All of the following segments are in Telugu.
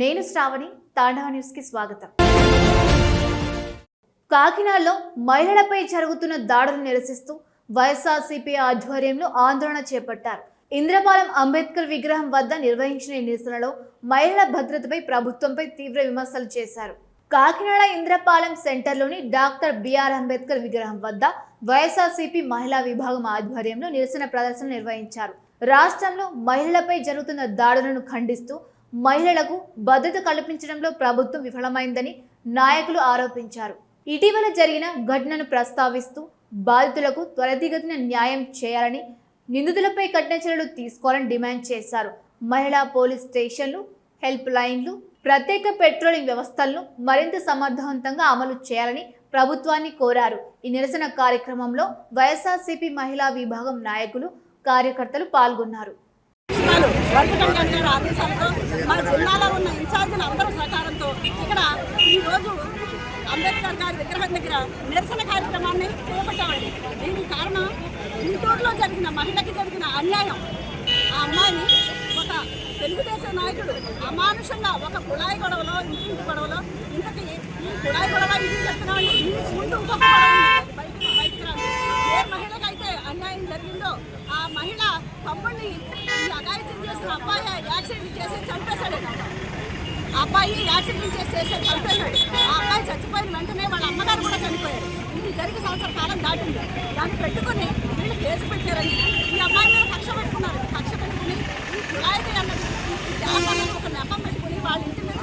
నేను శ్రావణి, తాండవ న్యూస్ కి స్వాగతం. కాకినాడలో మహిళలపై జరుగుతున్న దాడులను నిరసిస్తూ వైఎస్ఆర్సీపీ ఆధ్వర్యంలో ఆందోళన చేపట్టారు. ఇంద్రపాలెం అంబేద్కర్ విగ్రహం వద్ద నిర్వహించిన ఈ నిరసనలో మహిళల భద్రతపై ప్రభుత్వంపై తీవ్ర విమర్శలు చేశారు. కాకినాడ ఇంద్రపాలెం సెంటర్లోని డాక్టర్ బిఆర్ అంబేద్కర్ విగ్రహం వద్ద వైఎస్ఆర్సీపీ మహిళా విభాగం ఆధ్వర్యంలో నిరసన ప్రదర్శన నిర్వహించారు. రాష్ట్రంలో మహిళలపై జరుగుతున్న దాడులను ఖండిస్తూ మహిళలకు భద్రత కల్పించడంలో ప్రభుత్వం విఫలమైందని నాయకులు ఆరోపించారు. ఇటీవల జరిగిన ఘటనను ప్రస్తావిస్తూ బాధితులకు త్వరితగతిన న్యాయం చేయాలని, నిందితులపై కఠిన చర్యలు తీసుకోవాలని డిమాండ్ చేశారు. మహిళా పోలీస్ స్టేషన్లు, హెల్ప్ లైన్లు, ప్రత్యేక పెట్రోలింగ్ వ్యవస్థలను మరింత సమర్థవంతంగా అమలు చేయాలని ప్రభుత్వాన్ని కోరారు. ఈ నిరసన కార్యక్రమంలో వైఎస్ఆర్సీపీ మహిళా విభాగం నాయకులు, కార్యకర్తలు పాల్గొన్నారు. ఆదేశాలతో మన జిల్లాలో ఉన్న ఇన్ఛార్జీల అందరూ సహకారంతో ఇక్కడ ఈరోజు అంబేద్కర్ గారి విగ్రహం దగ్గర నిరసన కార్యక్రమాన్ని చేపట్టామండి. దీనికి కారణం గుంటూరులో జరిగిన మహిళకి జరిగిన అన్యాయం. ఆ అమ్మాయిని ఒక తెలుగుదేశం నాయకుడు అమానుషంగా ఒక కుళాయి గొడవలో, ఇంటి గొడవలో, ఇంతకీ ఈ కుళాయి గొడవ ఇది చెప్తున్నామండి. దీనికి ముందు ఇంకొక బయటికి రాదు. ఏ మహిళకైతే అన్యాయం జరిగిందో ఆ మహిళ తమ్ముడిని అగాయిత్యం చేసిన అబ్బాయి యాక్సిడెంట్ చేసి చంపేశాడు. ఆ అబ్బాయి యాక్సిడెంట్ చేసి చంపేశాడు. ఆ అబ్బాయి చచ్చిపోయిన వెంటనే వాళ్ళ అమ్మగారు కూడా చనిపోయారు. ఇది జరిగి సంవత్సర కాలం దాటింది. దాన్ని పెట్టుకుని వీళ్ళు కేసు పెట్టారని ఈ అమ్మాయి మీద కక్ష పెట్టుకున్నారు. కక్ష పెట్టుకుని ఈ కుళాయికి అన్నది ఒక నెపం పెట్టుకుని వాళ్ళ ఇంటి మీద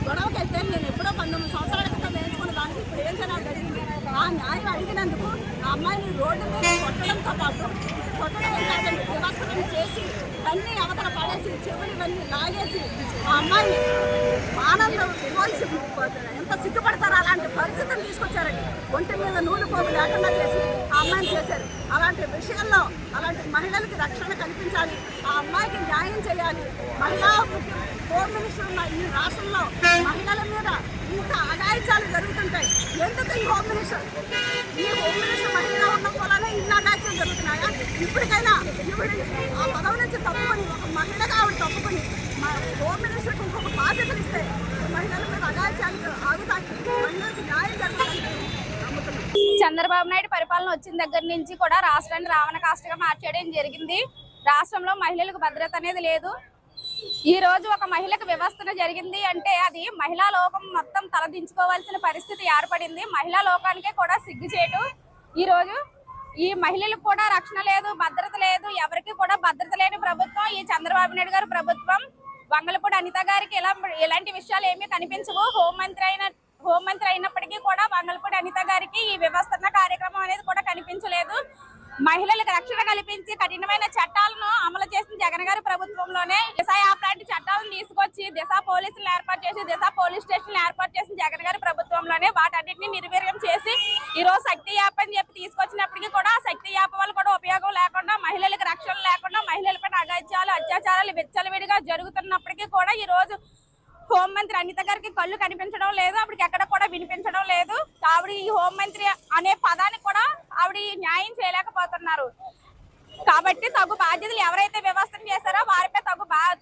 గొడవకి వెళ్తే నేను ఎప్పుడో 19 సంవత్సరాల క్రితం వేయించుకున్న దానికి ఇప్పుడు ఏం జనాలు జరిగింది. ఆ న్యాయం అడిగినందుకు ఆ అమ్మాయిని రోడ్డు మీద కొట్టడంతో పాటు కొట్టడమే కాదండి, వ్యవస్థలను చేసి అన్నీ అవతల పడేసి చెవులు లాగేసి ఆ అమ్మాయిని మానవులు పోల్చి ఎంత సిగ్గుపడతారో అలాంటి పరిస్థితులు తీసుకొచ్చారండి. ఒంటి మీద నూలు పోగు లేకుండా చేసి ఆ అమ్మాయిని చేశారు. అలాంటి విషయంలో అలాంటి మహిళలకి రక్షణ కల్పించాలి, ఆ అమ్మాయికి న్యాయం చేయాలి. మహిళా హోమ్ మినిస్టర్ ఉన్న ఈ రాష్ట్రంలో మహిళల మీద ఇంత అగాయిత్యాలు జరుగుతుంటాయి. ఎందుకు ఈ హోమ్ మినిస్టర్ మహిళగా ఉన్న వల్లనే ఇన్ని అగాయిత్యాలు జరుగుతున్నాయా? ఇప్పటికైనా ఆ పదవి నుంచి తప్పుకొని ఒక మహిళగా ఆవిడ తప్పుకొని హోమ్ మినిస్టర్కి ఇంకొక బాధ్యతలు ఇస్తే మహిళల మీద అగాయిత్యాలు ఆగుతాయి, మహిళలకు న్యాయం జరుగుతుంది. చంద్రబాబు నాయుడు పరిపాలన వచ్చిన దగ్గర నుంచి కూడా రాష్ట్రాన్ని రావణ కాష్టగా మార్చేయడం జరిగింది. రాష్ట్రంలో మహిళలకు భద్రత అనేది లేదు. ఈ రోజు ఒక మహిళకు వ్యవస్థన జరిగింది అంటే అది మహిళా లోకం మొత్తం తలదించుకోవాల్సిన పరిస్థితి ఏర్పడింది. మహిళా లోకానికే కూడా సిగ్గుచేటు. ఈ రోజు ఈ మహిళలకు కూడా రక్షణ లేదు, భద్రత లేదు. ఎవరికి కూడా భద్రత లేని ప్రభుత్వం ఈ చంద్రబాబు నాయుడు గారి ప్రభుత్వం. వంగలపూడి అనిత గారికి ఇలాంటి విషయాలు ఏమీ కనిపించవు. హోంమంత్రి అయినప్పటికీ కూడా వంగలపూడి అనిత గారికి ఈ వ్యవస్థన కార్యక్రమం అనేది కూడా కనిపించలేదు. మహిళలకు రక్షణ కల్పించి కఠినమైన చట్టాలను అమలు చేసిన జగన్ గారి ప్రభుత్వంలోనే దిశ యాప్ లాంటి చట్టాలను తీసుకొచ్చి దిశ పోలీసులు ఏర్పాటు చేసి దిశ పోలీస్ స్టేషన్లు ఏర్పాటు చేసిన జగన్ గారి ప్రభుత్వంలోనే వాటన్నిటిని నిర్వీర్యం చేసి ఈరోజు శక్తి యాప్ అని చెప్పి తీసుకొచ్చినప్పటికీ కూడా శక్తి యాప్ వల్ల కూడా ఉపయోగం లేకుండా, మహిళలకు రక్షణ లేకుండా, మహిళలపై అగాయిత్యాలు, అత్యాచారాలు విచ్చలవిడిగా జరుగుతున్నప్పటికీ కూడా ఈ రోజు హోంమంత్రి అనిత గారికి కళ్ళు కనిపించడం లేదు, ఆవిడకి ఎక్కడ కూడా వినిపించడం లేదు. ఆవిడ ఈ హోంమంత్రి అనే పదానికి కూడా ఆవిడ న్యాయం చేయలేకపోతున్నారు. కాబట్టి తగు బాధ్యతలు ఎవరైతే వ్యవస్థను చేశారో వారిపై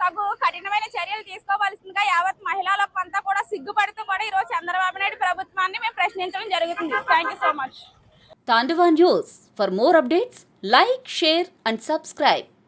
తగు కఠినమైన చర్యలు తీసుకోవాల్సిందిగా యావత్ మహిళలకు అంతా కూడా సిగ్గుపడుతూ కూడా ఈరోజు చంద్రబాబు నాయుడు ప్రభుత్వాన్ని మేము ప్రశ్నించడం జరుగుతుంది. Thank you so much. Tandava News. For more updates, like, share and subscribe.